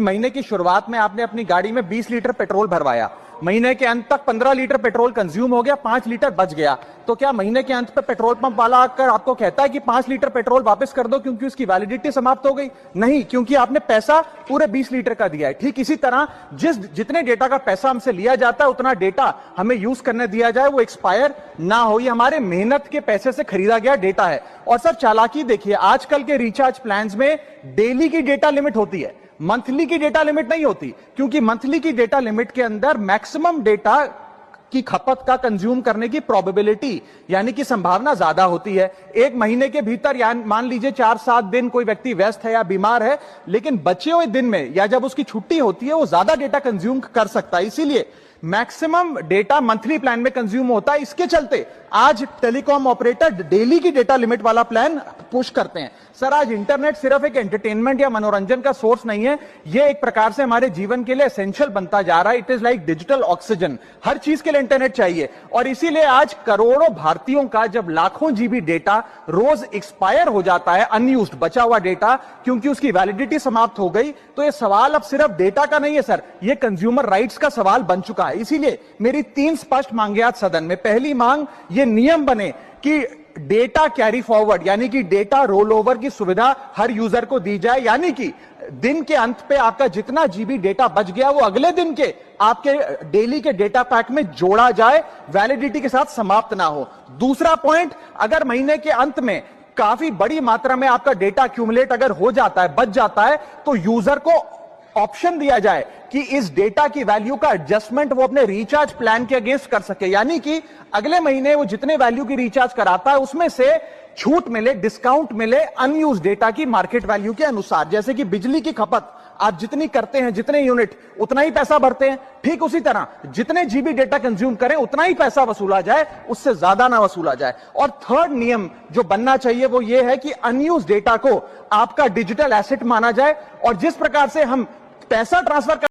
महीने की शुरुआत में आपने अपनी गाड़ी में 20 लीटर पेट्रोल भरवाया, महीने के अंत तक 15 लीटर पेट्रोल कंज्यूम हो गया, 5 लीटर बच गया। तो क्या महीने के अंत पे पेट्रोल पंप वाला आकर आपको कहता है कि 5 लीटर पेट्रोल वापस कर दो क्योंकि उसकी वैलिडिटी समाप्त हो गई? नहीं, क्योंकि आपने पैसा पूरे 20 लीटर का दिया है। ठीक इसी तरह जितने डेटा का पैसा हमसे लिया जाता है उतना डेटा हमें यूज करने दिया जाए, वो एक्सपायर ना हो। ये हमारे मेहनत के पैसे से खरीदा गया डेटा है। और सर चालाकी देखिए, आजकल के रिचार्ज प्लान्स में डेली की डेटा लिमिट होती है, मंथली की डेटा लिमिट नहीं होती, क्योंकि मंथली की डेटा लिमिट के अंदर मैक्सिमम डेटा की खपत का कंज्यूम करने की प्रोबेबिलिटी यानी कि संभावना ज्यादा होती है। एक महीने के भीतर या मान लीजिए 4-7 दिन कोई व्यक्ति व्यस्त है या बीमार है, लेकिन बचे हुए दिन में या जब उसकी छुट्टी होती है वो ज्यादा डेटा कंज्यूम कर सकता है। इसीलिए मैक्सिमम डेटा मंथली प्लान में कंज्यूम होता है। इसके चलते आज टेलीकॉम ऑपरेटर डेली की डेटा लिमिट वाला प्लान पुश करते हैं। सर आज इंटरनेट सिर्फ एक एंटरटेनमेंट या मनोरंजन का सोर्स नहीं है, ये एक प्रकार से हमारे जीवन के लिए एसेंशियल बनता जा रहा है। It is like digital oxygen, हर चीज के लिए इंटरनेट चाहिए। और इसीलिए आज करोड़ों भारतीयों का जब लाखों जीबी डेटा रोज एक्सपायर हो जाता है, अनयूज्ड बचा हुआ डेटा, क्योंकि उसकी वैलिडिटी समाप्त हो गई, तो ये सवाल अब सिर्फ डेटा का नहीं है सर, ये कंज्यूमर राइट्स का सवाल बन चुका है। इसीलिए मेरी 3 स्पष्ट मांगे आज सदन में। पहली मांग, ये नियम बने कि डेटा कैरी फॉरवर्ड यानी कि डेटा रोल ओवर की सुविधा हर यूजर को दी जाए, यानी कि दिन के अंत पे आपका जितना जीबी डेटा बच गया वो अगले दिन के आपके डेली के डेटा पैक में जोड़ा जाए, वैलिडिटी के साथ समाप्त ना हो। दूसरा पॉइंट, अगर महीने के अंत में काफी बड़ी मात्रा में आपका डेटा एक्यूमुलेट अगर हो जाता है, बच जाता है, तो यूजर को ऑप्शन दिया जाए कि इस डेटा की वैल्यू का एडजस्टमेंट वो अपने रिचार्ज प्लान के अगेंस्ट कर सके, यानी कि अगले महीने वो जितने वैल्यू की रिचार्ज कराता है उसमें से छूट मिले, डिस्काउंट मिले अनयूज डेटा की मार्केट वैल्यू के अनुसार। जैसे कि बिजली की खपत आप जितनी करते हैं, जितने यूनिट, उतना ही पैसा भरते हैं, ठीक उसी तरह जितने जीबी डेटा कंज्यूम करें उतना ही पैसा वसूला जाए, उससे ज्यादा ना वसूला जाए। और थर्ड नियम जो बनना चाहिए वो ये है कि अनयूज डेटा को आपका डिजिटल एसेट माना जाए, और जिस प्रकार से हम पैसा ट्रांसफर